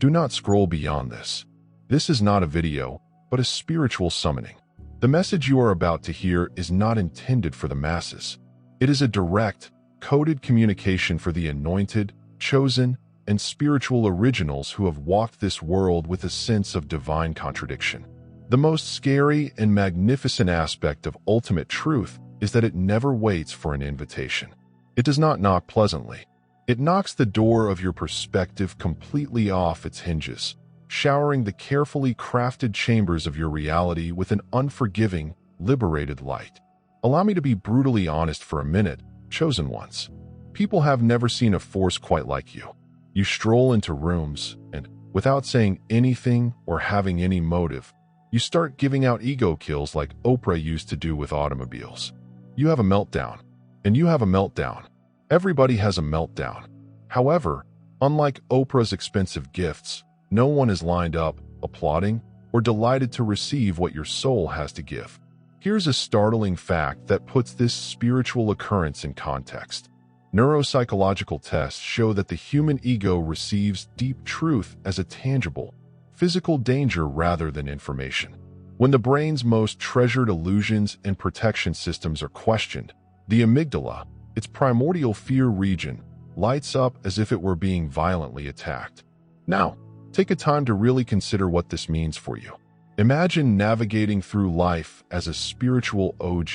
Do not scroll beyond this. This is not a video, but a spiritual summoning. The message you are about to hear is not intended for the masses. It is a direct, coded communication for the anointed, chosen, and spiritual originals who have walked this world with a sense of divine contradiction. The most scary and magnificent aspect of ultimate truth is that it never waits for an invitation. It does not knock pleasantly. It knocks the door of your perspective completely off its hinges, showering the carefully crafted chambers of your reality with an unforgiving, liberated light. Allow me to be brutally honest for a minute, chosen ones. People have never seen a force quite like you. You stroll into rooms and, without saying anything or having any motive, you start giving out ego kills like Oprah used to do with automobiles. You have a meltdown, and you have a meltdown. Everybody has a meltdown. However, unlike Oprah's expensive gifts, no one is lined up, applauding, or delighted to receive what your soul has to give. Here's a startling fact that puts this spiritual occurrence in context. Neuropsychological tests show that the human ego receives deep truth as a tangible, physical danger rather than information. When the brain's most treasured illusions and protection systems are questioned, the amygdala, its primordial fear region, lights up as if it were being violently attacked. Now, take a time to really consider what this means for you. Imagine navigating through life as a spiritual OG,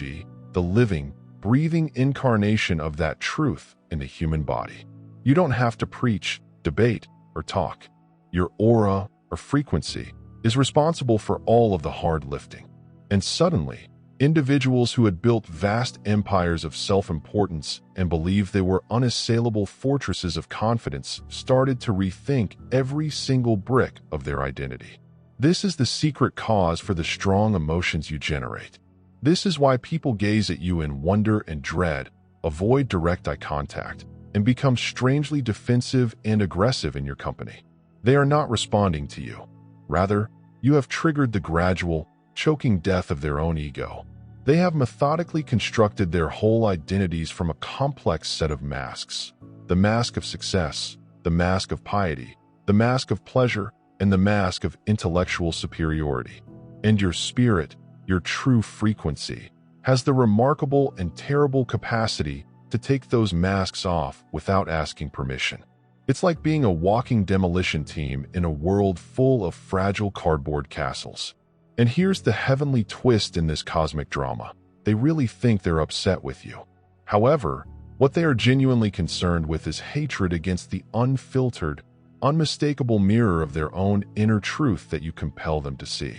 the living, breathing incarnation of that truth in the human body. You don't have to preach, debate, or talk. Your aura, or frequency, is responsible for all of the hard lifting. And suddenly, individuals who had built vast empires of self-importance and believed they were unassailable fortresses of confidence started to rethink every single brick of their identity. This is the secret cause for the strong emotions you generate. This is why people gaze at you in wonder and dread, avoid direct eye contact, and become strangely defensive and aggressive in your company. They are not responding to you. Rather, you have triggered the gradual, choking death of their own ego. They have methodically constructed their whole identities from a complex set of masks. The mask of success, the mask of piety, the mask of pleasure, and the mask of intellectual superiority. And your spirit, your true frequency, has the remarkable and terrible capacity to take those masks off without asking permission. It's like being a walking demolition team in a world full of fragile cardboard castles. And here's the heavenly twist in this cosmic drama. They really think they're upset with you. However, what they are genuinely concerned with is hatred against the unfiltered, unmistakable mirror of their own inner truth that you compel them to see.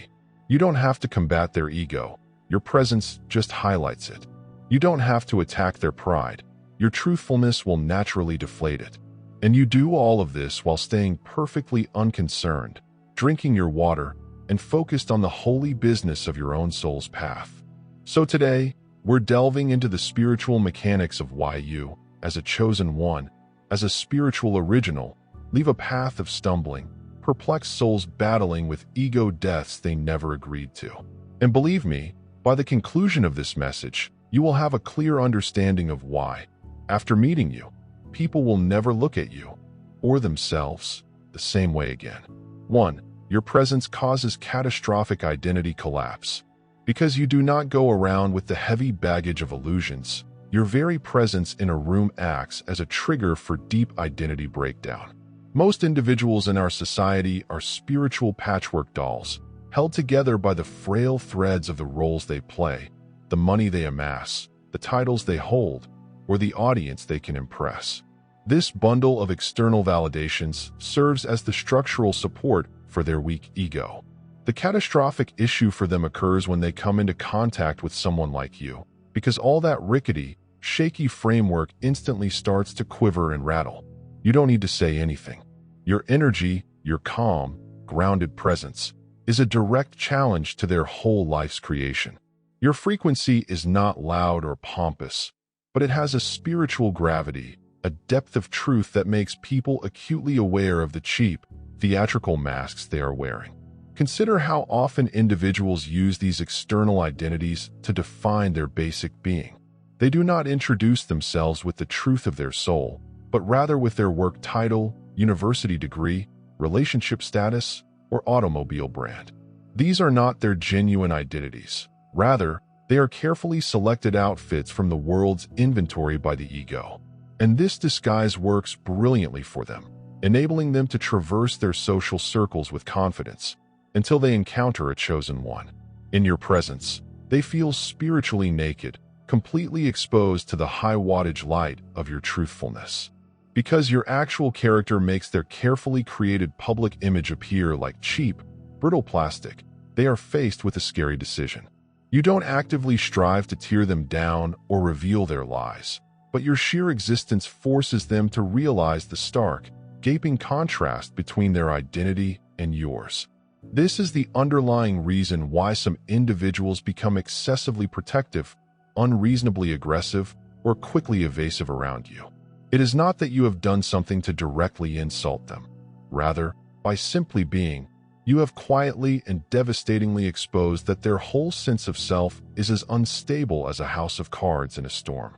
You don't have to combat their ego. Your presence just highlights it. You don't have to attack their pride. Your truthfulness will naturally deflate it. And you do all of this while staying perfectly unconcerned, drinking your water, and focused on the holy business of your own soul's path. So today, we're delving into the spiritual mechanics of why you, as a chosen one, as a spiritual original, leave a path of stumbling, perplexed souls battling with ego deaths they never agreed to. And believe me, by the conclusion of this message, you will have a clear understanding of why, after meeting you, people will never look at you, or themselves, the same way again. 1. Your presence causes catastrophic identity collapse. Because you do not go around with the heavy baggage of illusions, your very presence in a room acts as a trigger for deep identity breakdown. Most individuals in our society are spiritual patchwork dolls, held together by the frail threads of the roles they play, the money they amass, the titles they hold, or the audience they can impress. This bundle of external validations serves as the structural support for their weak ego. The catastrophic issue for them occurs when they come into contact with someone like you, because all that rickety, shaky framework instantly starts to quiver and rattle. You don't need to say anything. Your energy, your calm, grounded presence, is a direct challenge to their whole life's creation. Your frequency is not loud or pompous, but it has a spiritual gravity, a depth of truth that makes people acutely aware of the cheap, theatrical masks they are wearing. Consider how often individuals use these external identities to define their basic being. They do not introduce themselves with the truth of their soul, but rather with their work title, university degree, relationship status, or automobile brand. These are not their genuine identities. Rather, they are carefully selected outfits from the world's inventory by the ego. And this disguise works brilliantly for them, enabling them to traverse their social circles with confidence until they encounter a chosen one. In your presence, they feel spiritually naked, completely exposed to the high-wattage light of your truthfulness. Because your actual character makes their carefully created public image appear like cheap, brittle plastic, they are faced with a scary decision. You don't actively strive to tear them down or reveal their lies, but your sheer existence forces them to realize the stark, gaping contrast between their identity and yours. This is the underlying reason why some individuals become excessively protective, unreasonably aggressive, or quickly evasive around you. It is not that you have done something to directly insult them. Rather, by simply being, you have quietly and devastatingly exposed that their whole sense of self is as unstable as a house of cards in a storm.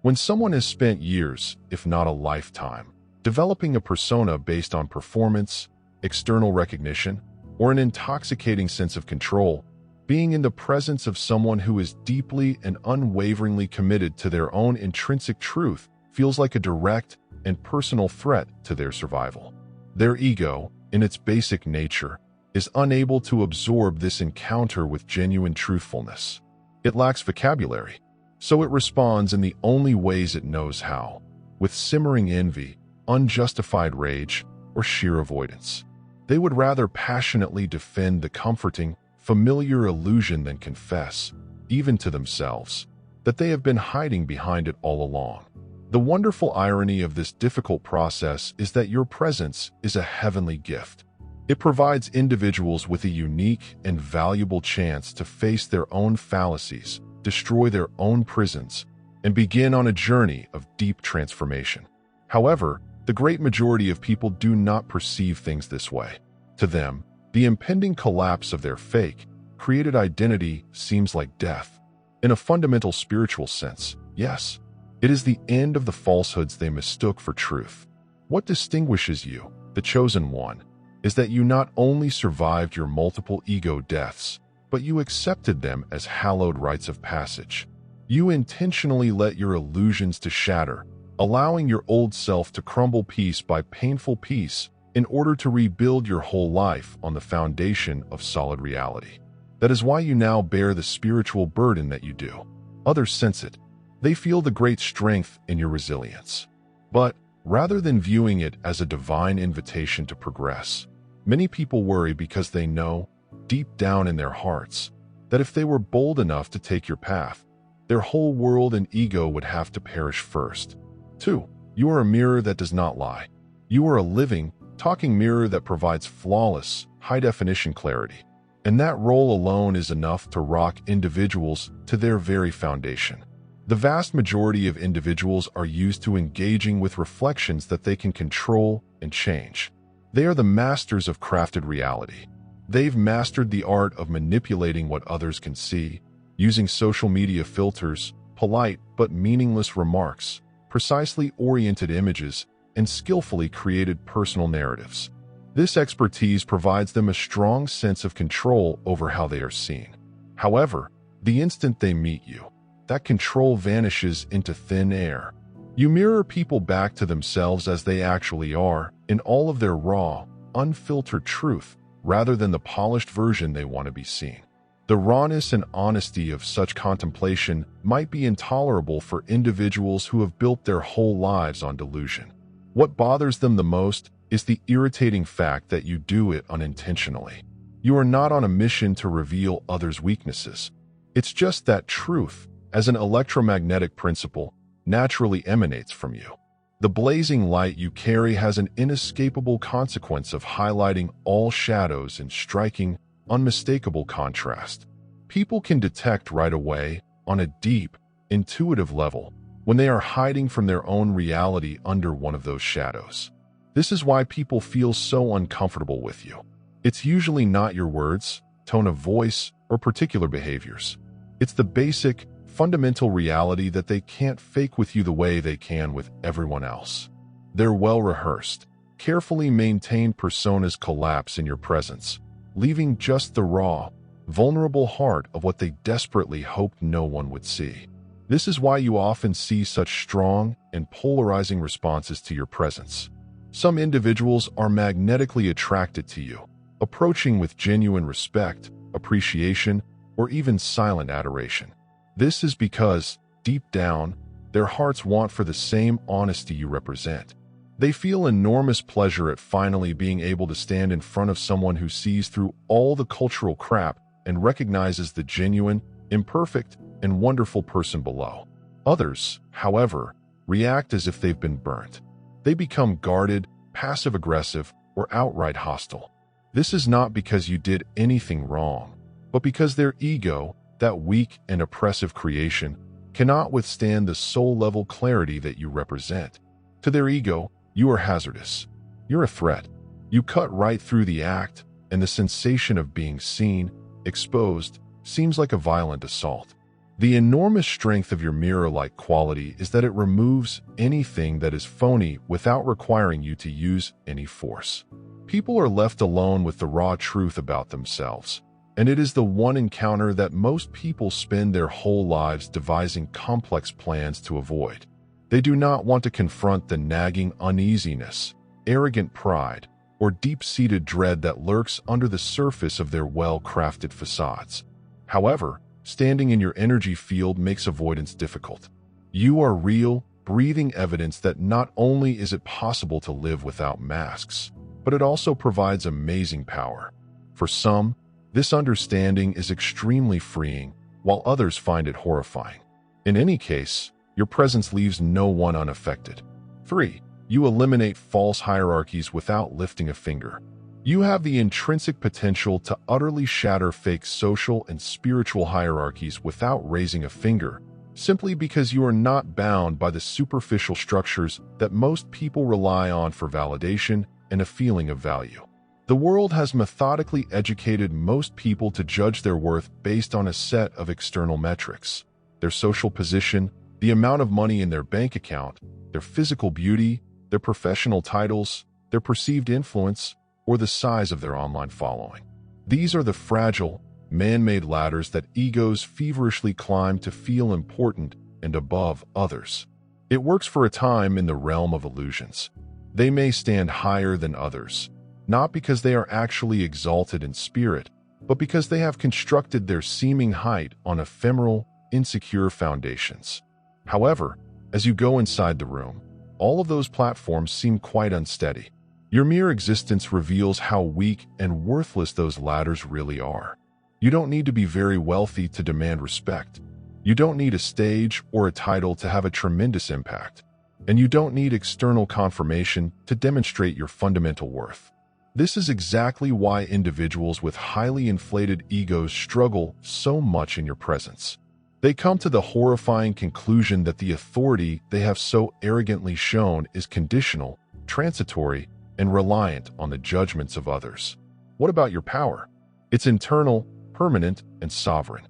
When someone has spent years, if not a lifetime, developing a persona based on performance, external recognition, or an intoxicating sense of control, being in the presence of someone who is deeply and unwaveringly committed to their own intrinsic truth feels like a direct and personal threat to their survival. Their ego, in its basic nature, is unable to absorb this encounter with genuine truthfulness. It lacks vocabulary, so it responds in the only ways it knows how, with simmering envy, unjustified rage, or sheer avoidance. They would rather passionately defend the comforting, familiar illusion than confess, even to themselves, that they have been hiding behind it all along. The wonderful irony of this difficult process is that your presence is a heavenly gift. It provides individuals with a unique and valuable chance to face their own fallacies, destroy their own prisons, and begin on a journey of deep transformation. However, the great majority of people do not perceive things this way. To them, the impending collapse of their fake, created identity seems like death. In a fundamental spiritual sense, yes, it is the end of the falsehoods they mistook for truth. What distinguishes you, the chosen one, is that you not only survived your multiple ego deaths, but you accepted them as hallowed rites of passage. You intentionally let your illusions to shatter, allowing your old self to crumble piece by painful piece in order to rebuild your whole life on the foundation of solid reality. That is why you now bear the spiritual burden that you do. Others sense it. They feel the great strength in your resilience. But rather than viewing it as a divine invitation to progress, many people worry because they know, deep down in their hearts, that if they were bold enough to take your path, their whole world and ego would have to perish first. 2. You are a mirror that does not lie. You are a living, talking mirror that provides flawless, high-definition clarity. And that role alone is enough to rock individuals to their very foundation. The vast majority of individuals are used to engaging with reflections that they can control and change. They are the masters of crafted reality. They've mastered the art of manipulating what others can see, using social media filters, polite but meaningless remarks, precisely oriented images, and skillfully created personal narratives. This expertise provides them a strong sense of control over how they are seen. However, the instant they meet you, that control vanishes into thin air. You mirror people back to themselves as they actually are, in all of their raw, unfiltered truth, rather than the polished version they want to be seen. The rawness and honesty of such contemplation might be intolerable for individuals who have built their whole lives on delusion. What bothers them the most is the irritating fact that you do it unintentionally. You are not on a mission to reveal others' weaknesses. It's just that truth, as an electromagnetic principle, naturally emanates from you. The blazing light you carry has an inescapable consequence of highlighting all shadows in striking, unmistakable contrast. People can detect right away, on a deep, intuitive level, when they are hiding from their own reality under one of those shadows. This is why people feel so uncomfortable with you. It's usually not your words, tone of voice, or particular behaviors. It's the basic, fundamental reality that they can't fake with you the way they can with everyone else. They're well rehearsed. carefully maintained personas collapse in your presence, leaving just the raw, vulnerable heart of what they desperately hoped no one would see. This is why you often see such strong and polarizing responses to your presence. Some individuals are magnetically attracted to you, approaching with genuine respect, appreciation, or even silent adoration. This is because, deep down, their hearts want for the same honesty you represent. They feel enormous pleasure at finally being able to stand in front of someone who sees through all the cultural crap and recognizes the genuine, imperfect, and wonderful person below. Others, however, react as if they've been burnt. They become guarded, passive-aggressive, or outright hostile. This is not because you did anything wrong, but because their ego, that weak and oppressive creation, cannot withstand the soul-level clarity that you represent. To their ego, you are hazardous. You're a threat. You cut right through the act, and the sensation of being seen, exposed, seems like a violent assault. The enormous strength of your mirror-like quality is that it removes anything that is phony without requiring you to use any force. People are left alone with the raw truth about themselves, and it is the one encounter that most people spend their whole lives devising complex plans to avoid. They do not want to confront the nagging uneasiness, arrogant pride, or deep-seated dread that lurks under the surface of their well-crafted facades. However, standing in your energy field makes avoidance difficult. You are real, breathing evidence that not only is it possible to live without masks, but it also provides amazing power. For some, this understanding is extremely freeing, while others find it horrifying. In any case, your presence leaves no one unaffected. 3. You eliminate false hierarchies without lifting a finger. You have the intrinsic potential to utterly shatter fake social and spiritual hierarchies without raising a finger, simply because you are not bound by the superficial structures that most people rely on for validation and a feeling of value. The world has methodically educated most people to judge their worth based on a set of external metrics: their social position, the amount of money in their bank account, their physical beauty, their professional titles, their perceived influence, or the size of their online following. These are the fragile, man-made ladders that egos feverishly climb to feel important and above others. It works for a time in the realm of illusions. They may stand higher than others, not because they are actually exalted in spirit, but because they have constructed their seeming height on ephemeral, insecure foundations. However, as you go inside the room, all of those platforms seem quite unsteady. Your mere existence reveals how weak and worthless those ladders really are. You don't need to be very wealthy to demand respect. You don't need a stage or a title to have a tremendous impact. And you don't need external confirmation to demonstrate your fundamental worth. This is exactly why individuals with highly inflated egos struggle so much in your presence. They come to the horrifying conclusion that the authority they have so arrogantly shown is conditional, transitory, and reliant on the judgments of others. What about your power? It's internal, permanent, and sovereign.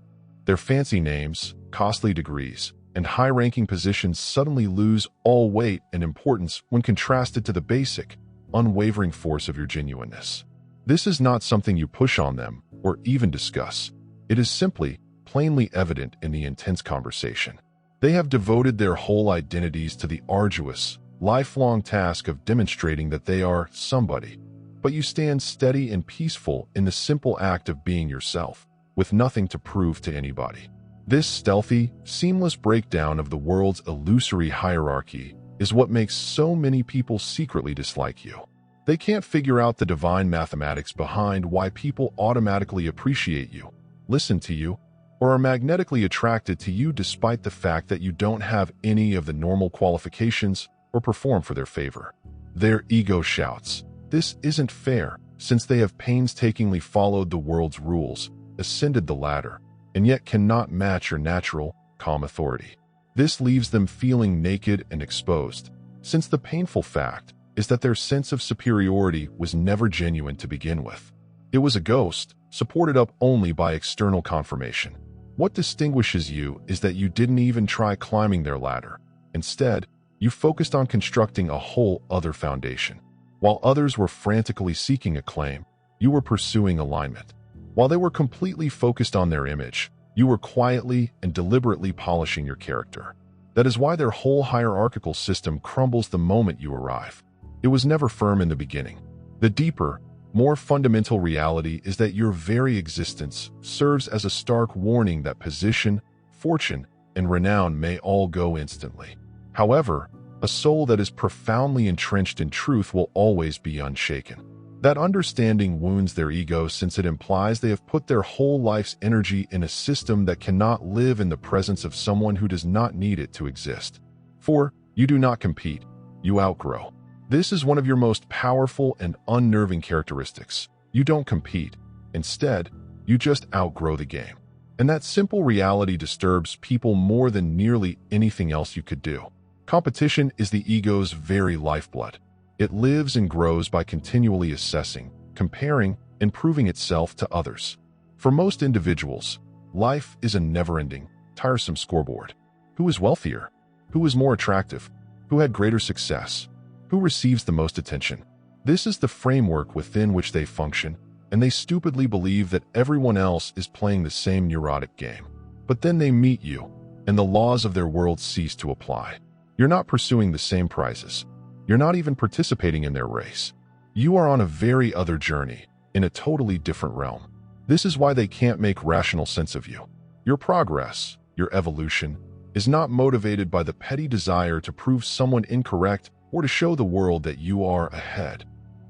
Their fancy names, costly degrees, and high-ranking positions suddenly lose all weight and importance when contrasted to the basic, unwavering force of your genuineness. This is not something you push on them or even discuss. It is simply, plainly evident in the intense conversation. They have devoted their whole identities to the arduous, lifelong task of demonstrating that they are somebody. But you stand steady and peaceful in the simple act of being yourself, with nothing to prove to anybody. This stealthy, seamless breakdown of the world's illusory hierarchy is what makes so many people secretly dislike you. They can't figure out the divine mathematics behind why people automatically appreciate you, listen to you, or are magnetically attracted to you despite the fact that you don't have any of the normal qualifications or perform for their favor. Their ego shouts, "This isn't fair," since they have painstakingly followed the world's rules, ascended the ladder, and yet cannot match your natural, calm authority. This leaves them feeling naked and exposed, since the painful fact is that their sense of superiority was never genuine to begin with. It was a ghost, supported up only by external confirmation. What distinguishes you is that you didn't even try climbing their ladder. Instead, you focused on constructing a whole other foundation. While others were frantically seeking acclaim, you were pursuing alignment. While they were completely focused on their image, you were quietly and deliberately polishing your character. That is why their whole hierarchical system crumbles the moment you arrive. It was never firm in the beginning. The deeper, more fundamental reality is that your very existence serves as a stark warning that position, fortune, and renown may all go instantly. However, a soul that is profoundly entrenched in truth will always be unshaken. That understanding wounds their ego since it implies they have put their whole life's energy in a system that cannot live in the presence of someone who does not need it to exist. 4. You do not compete, you outgrow. This is one of your most powerful and unnerving characteristics. You don't compete. Instead, you just outgrow the game. And that simple reality disturbs people more than nearly anything else you could do. Competition is the ego's very lifeblood. It lives and grows by continually assessing, comparing, and proving itself to others. For most individuals, life is a never-ending, tiresome scoreboard. Who is wealthier? Who is more attractive? Who had greater success? Who receives the most attention? This is the framework within which they function, and they stupidly believe that everyone else is playing the same neurotic game. But then they meet you, and the laws of their world cease to apply. You're not pursuing the same prizes. You're not even participating in their race. You are on a very other journey, in a totally different realm. This is why they can't make rational sense of you. Your progress, your evolution, is not motivated by the petty desire to prove someone incorrect or to show the world that you are ahead.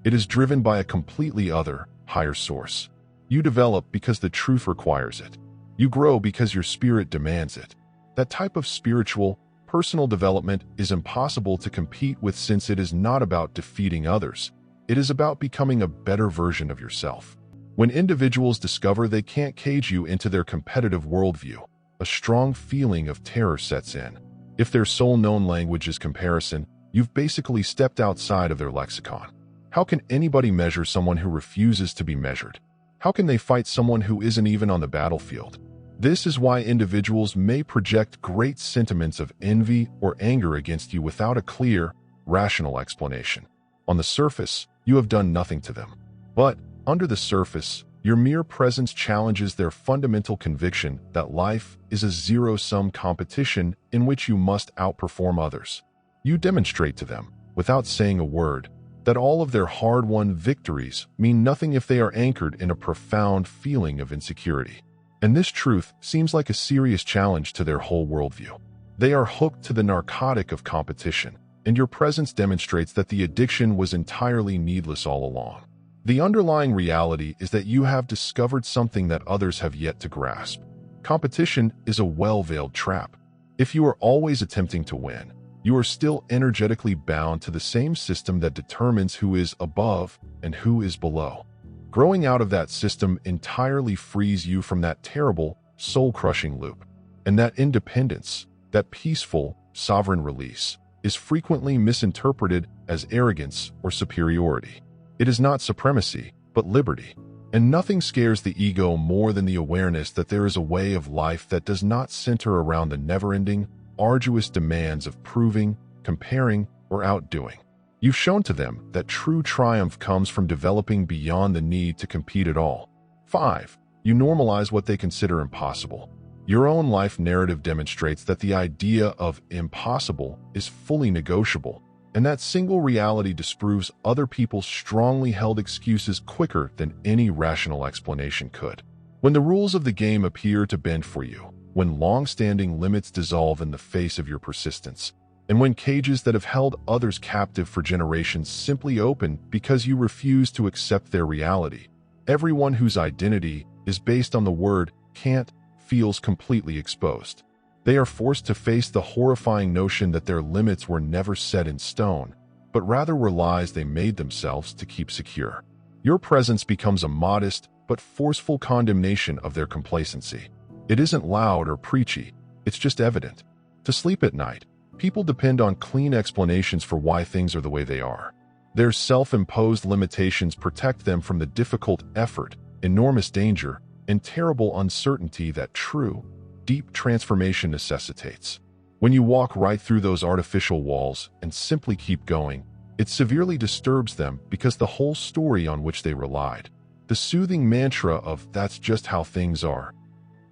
It is driven by a completely other, higher source. You develop because the truth requires it. You grow because your spirit demands it. That type of spiritual, personal development is impossible to compete with since it is not about defeating others. It is about becoming a better version of yourself. When individuals discover they can't cage you into their competitive worldview, a strong feeling of terror sets in. If their sole known language is comparison, you've basically stepped outside of their lexicon. How can anybody measure someone who refuses to be measured? How can they fight someone who isn't even on the battlefield? This is why individuals may project great sentiments of envy or anger against you without a clear, rational explanation. On the surface, you have done nothing to them. But, under the surface, your mere presence challenges their fundamental conviction that life is a zero-sum competition in which you must outperform others. You demonstrate to them, without saying a word, that all of their hard-won victories mean nothing if they are anchored in a profound feeling of insecurity. And this truth seems like a serious challenge to their whole worldview. They are hooked to the narcotic of competition, and your presence demonstrates that the addiction was entirely needless all along. The underlying reality is that you have discovered something that others have yet to grasp. Competition is a well-veiled trap. If you are always attempting to win, you are still energetically bound to the same system that determines who is above and who is below. Growing out of that system entirely frees you from that terrible, soul-crushing loop. And that independence, that peaceful, sovereign release, is frequently misinterpreted as arrogance or superiority. It is not supremacy, but liberty. And nothing scares the ego more than the awareness that there is a way of life that does not center around the never-ending, arduous demands of proving, comparing, or outdoing. You've shown to them that true triumph comes from developing beyond the need to compete at all. 5. You normalize what they consider impossible. Your own life narrative demonstrates that the idea of impossible is fully negotiable, and that single reality disproves other people's strongly held excuses quicker than any rational explanation could. When the rules of the game appear to bend for you, when long-standing limits dissolve in the face of your persistence, and when cages that have held others captive for generations simply open because you refuse to accept their reality, everyone whose identity is based on the word can't feels completely exposed. They are forced to face the horrifying notion that their limits were never set in stone, but rather were lies they made themselves to keep secure. Your presence becomes a modest but forceful condemnation of their complacency. It isn't loud or preachy, it's just evident. To sleep at night, people depend on clean explanations for why things are the way they are. Their self-imposed limitations protect them from the difficult effort, enormous danger, and terrible uncertainty that true, deep transformation necessitates. When you walk right through those artificial walls and simply keep going, It severely disturbs them because the whole story on which they relied, the soothing mantra of "that's just how things are,"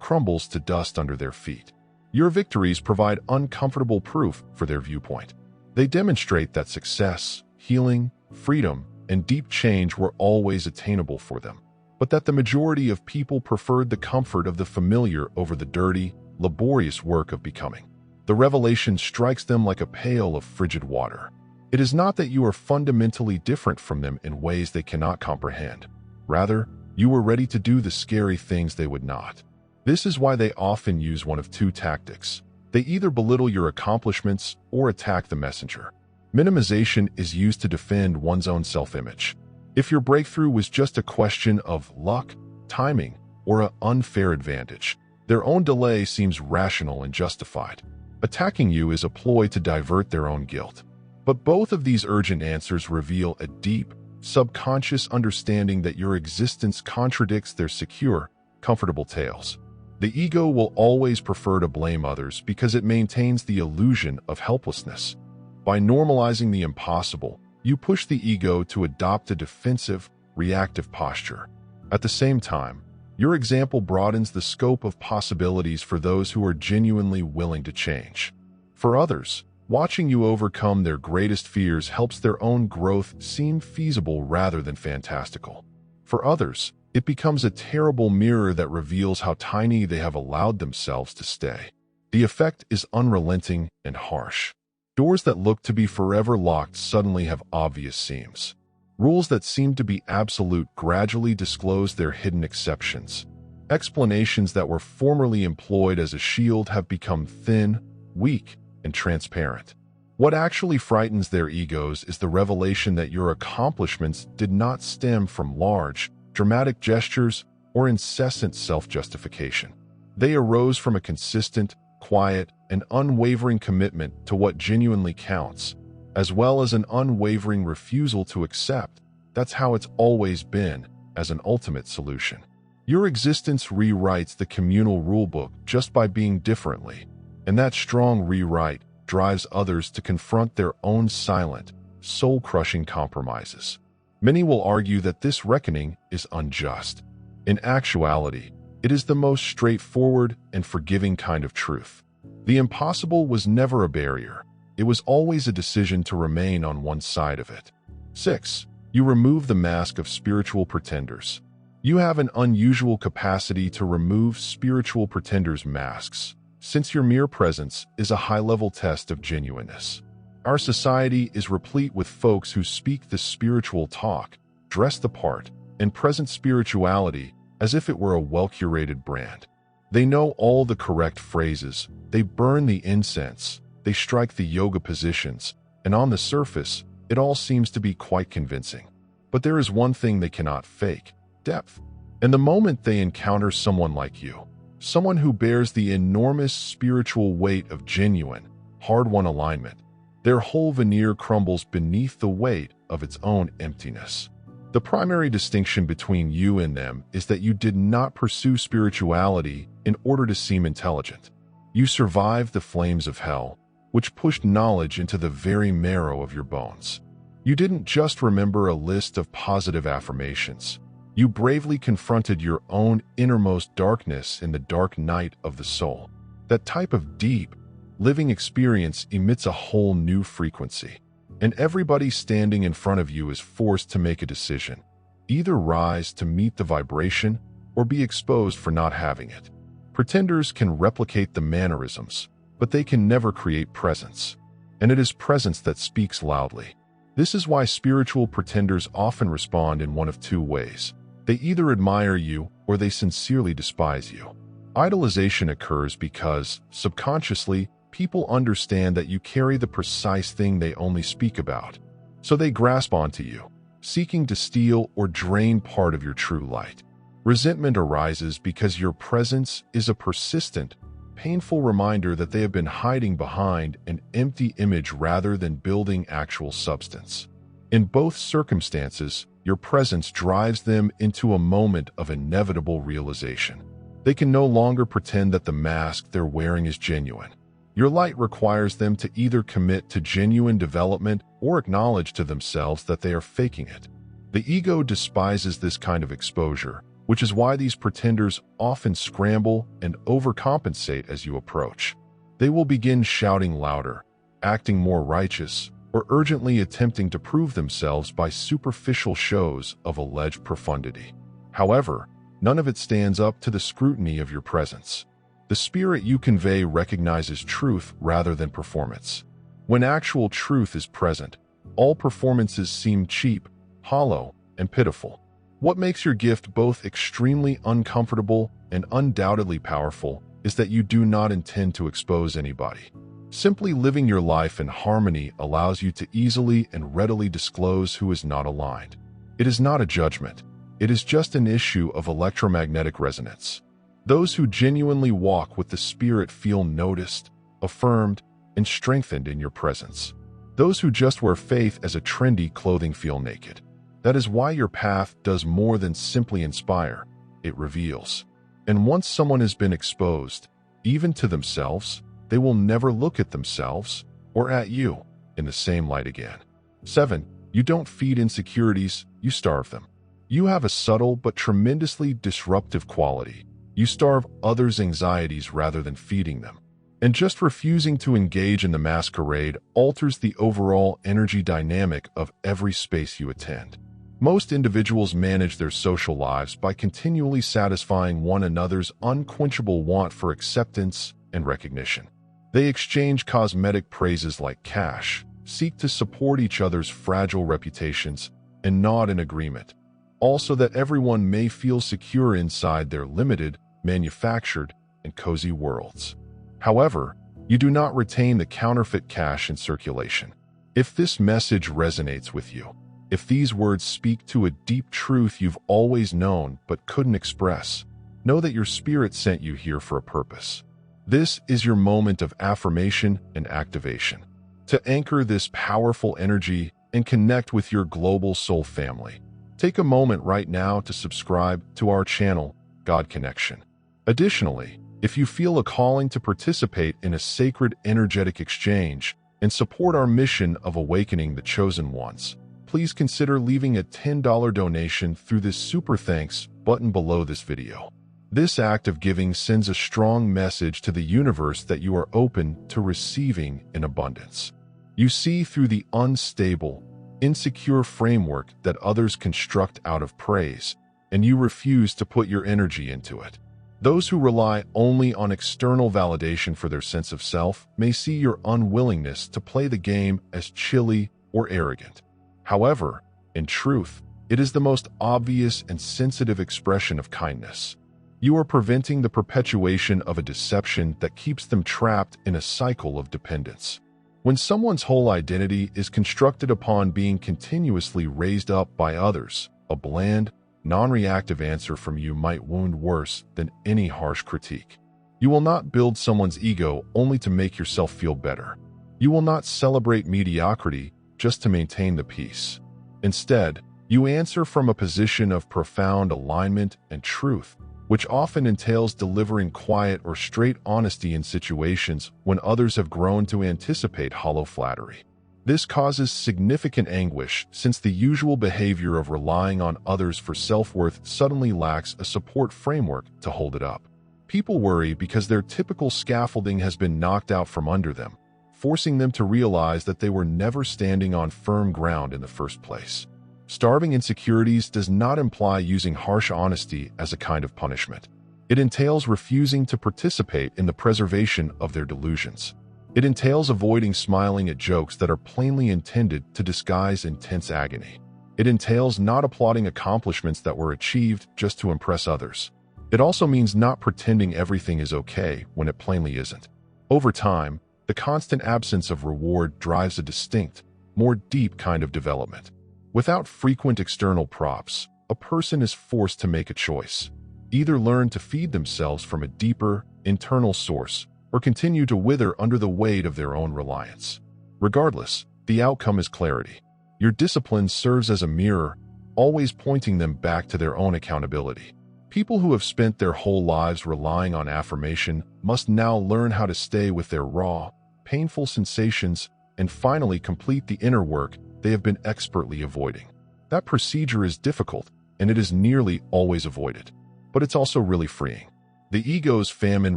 crumbles to dust under their feet. Your victories provide uncomfortable proof for their viewpoint. They demonstrate that success, healing, freedom, and deep change were always attainable for them, but that the majority of people preferred the comfort of the familiar over the dirty, laborious work of becoming. The revelation strikes them like a pail of frigid water. It is not that you are fundamentally different from them in ways they cannot comprehend. Rather, you were ready to do the scary things they would not. This is why they often use one of two tactics. They either belittle your accomplishments or attack the messenger. Minimization is used to defend one's own self-image. If your breakthrough was just a question of luck, timing, or an unfair advantage, their own delay seems rational and justified. Attacking you is a ploy to divert their own guilt. But both of these urgent answers reveal a deep, subconscious understanding that your existence contradicts their secure, comfortable tales. The ego will always prefer to blame others because it maintains the illusion of helplessness. By normalizing the impossible, you push the ego to adopt a defensive, reactive posture. At the same time, your example broadens the scope of possibilities for those who are genuinely willing to change. For others, watching you overcome their greatest fears helps their own growth seem feasible rather than fantastical. For others, it becomes a terrible mirror that reveals how tiny they have allowed themselves to stay. The effect is unrelenting and harsh. Doors that look to be forever locked suddenly have obvious seams. Rules that seem to be absolute gradually disclose their hidden exceptions. Explanations that were formerly employed as a shield have become thin, weak, and transparent. What actually frightens their egos is the revelation that your accomplishments did not stem from large, dramatic gestures or incessant self-justification. They arose from a consistent, quiet, and unwavering commitment to what genuinely counts, as well as an unwavering refusal to accept "that's how it's always been" as an ultimate solution. Your existence rewrites the communal rulebook just by being differently, and that strong rewrite drives others to confront their own silent, soul-crushing compromises. Many will argue that this reckoning is unjust. In actuality, it is the most straightforward and forgiving kind of truth. The impossible was never a barrier. It was always a decision to remain on one side of it. 6. You remove the mask of spiritual pretenders. You have an unusual capacity to remove spiritual pretenders' masks, since your mere presence is a high-level test of genuineness. Our society is replete with folks who speak the spiritual talk, dress the part, and present spirituality as if it were a well-curated brand. They know all the correct phrases, they burn the incense, they strike the yoga positions, and on the surface, it all seems to be quite convincing. But there is one thing they cannot fake: depth. And the moment they encounter someone like you, someone who bears the enormous spiritual weight of genuine, hard-won alignment, their whole veneer crumbles beneath the weight of its own emptiness. The primary distinction between you and them is that you did not pursue spirituality in order to seem intelligent. You survived the flames of hell, which pushed knowledge into the very marrow of your bones. You didn't just remember a list of positive affirmations. You bravely confronted your own innermost darkness in the dark night of the soul. That type of deep, living experience emits a whole new frequency, and everybody standing in front of you is forced to make a decision: either rise to meet the vibration or be exposed for not having it. Pretenders can replicate the mannerisms, but they can never create presence, and it is presence that speaks loudly. This is why spiritual pretenders often respond in one of two ways. They either admire you or they sincerely despise you. Idolization occurs because, subconsciously, people understand that you carry the precise thing they only speak about. So they grasp onto you, seeking to steal or drain part of your true light. Resentment arises because your presence is a persistent, painful reminder that they have been hiding behind an empty image rather than building actual substance. In both circumstances, your presence drives them into a moment of inevitable realization. They can no longer pretend that the mask they're wearing is genuine. Your light requires them to either commit to genuine development or acknowledge to themselves that they are faking it. The ego despises this kind of exposure, which is why these pretenders often scramble and overcompensate as you approach. They will begin shouting louder, acting more righteous, or urgently attempting to prove themselves by superficial shows of alleged profundity. However, none of it stands up to the scrutiny of your presence. The spirit you convey recognizes truth rather than performance. When actual truth is present, all performances seem cheap, hollow, and pitiful. What makes your gift both extremely uncomfortable and undoubtedly powerful is that you do not intend to expose anybody. Simply living your life in harmony allows you to easily and readily disclose who is not aligned. It is not a judgment. It is just an issue of electromagnetic resonance. Those who genuinely walk with the Spirit feel noticed, affirmed, and strengthened in your presence. Those who just wear faith as a trendy clothing feel naked. That is why your path does more than simply inspire, it reveals. And once someone has been exposed, even to themselves, they will never look at themselves or at you in the same light again. 7. You don't feed insecurities, you starve them. You have a subtle but tremendously disruptive quality. You starve others' anxieties rather than feeding them. And just refusing to engage in the masquerade alters the overall energy dynamic of every space you attend. Most individuals manage their social lives by continually satisfying one another's unquenchable want for acceptance and recognition. They exchange cosmetic praises like cash, seek to support each other's fragile reputations, and nod in agreement, all so that everyone may feel secure inside their limited, manufactured, and cozy worlds. However, you do not retain the counterfeit cash in circulation. If this message resonates with you, if these words speak to a deep truth you've always known but couldn't express, know that your spirit sent you here for a purpose. This is your moment of affirmation and activation. To anchor this powerful energy and connect with your global soul family, take a moment right now to subscribe to our channel, God Connection. Additionally, if you feel a calling to participate in a sacred energetic exchange and support our mission of awakening the chosen ones, please consider leaving a $10 donation through this super thanks button below this video. This act of giving sends a strong message to the universe that you are open to receiving in abundance. You see through the unstable, insecure framework that others construct out of praise, and you refuse to put your energy into it. Those who rely only on external validation for their sense of self may see your unwillingness to play the game as chilly or arrogant. However, in truth, it is the most obvious and sensitive expression of kindness. You are preventing the perpetuation of a deception that keeps them trapped in a cycle of dependence. When someone's whole identity is constructed upon being continuously raised up by others, a bland, non-reactive answer from you might wound worse than any harsh critique. You will not build someone's ego only to make yourself feel better. You will not celebrate mediocrity just to maintain the peace. Instead, you answer from a position of profound alignment and truth, which often entails delivering quiet or straight honesty in situations when others have grown to anticipate hollow flattery. This causes significant anguish since the usual behavior of relying on others for self-worth suddenly lacks a support framework to hold it up. People worry because their typical scaffolding has been knocked out from under them, forcing them to realize that they were never standing on firm ground in the first place. Starving insecurities does not imply using harsh honesty as a kind of punishment. It entails refusing to participate in the preservation of their delusions. It entails avoiding smiling at jokes that are plainly intended to disguise intense agony. It entails not applauding accomplishments that were achieved just to impress others. It also means not pretending everything is okay when it plainly isn't. Over time, the constant absence of reward drives a distinct, more deep kind of development. Without frequent external props, a person is forced to make a choice. Either learn to feed themselves from a deeper, internal source, or continue to wither under the weight of their own reliance. Regardless, the outcome is clarity. Your discipline serves as a mirror, always pointing them back to their own accountability. People who have spent their whole lives relying on affirmation must now learn how to stay with their raw, painful sensations and finally complete the inner work they have been expertly avoiding. That procedure is difficult, and it is nearly always avoided. But it's also really freeing. The ego's famine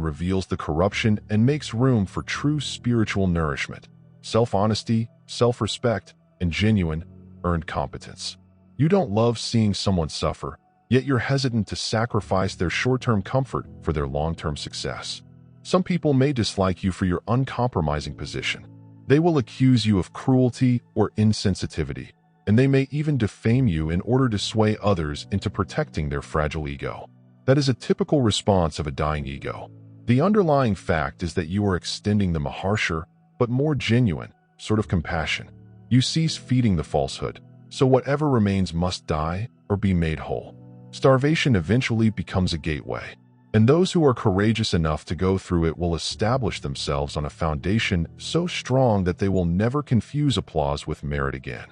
reveals the corruption and makes room for true spiritual nourishment, self-honesty, self-respect, and genuine, earned competence. You don't love seeing someone suffer, yet you're hesitant to sacrifice their short-term comfort for their long-term success. Some people may dislike you for your uncompromising position. They will accuse you of cruelty or insensitivity, and they may even defame you in order to sway others into protecting their fragile ego. That is a typical response of a dying ego. The underlying fact is that you are extending them a harsher, but more genuine, sort of compassion. You cease feeding the falsehood, so whatever remains must die or be made whole. Starvation eventually becomes a gateway, and those who are courageous enough to go through it will establish themselves on a foundation so strong that they will never confuse applause with merit again.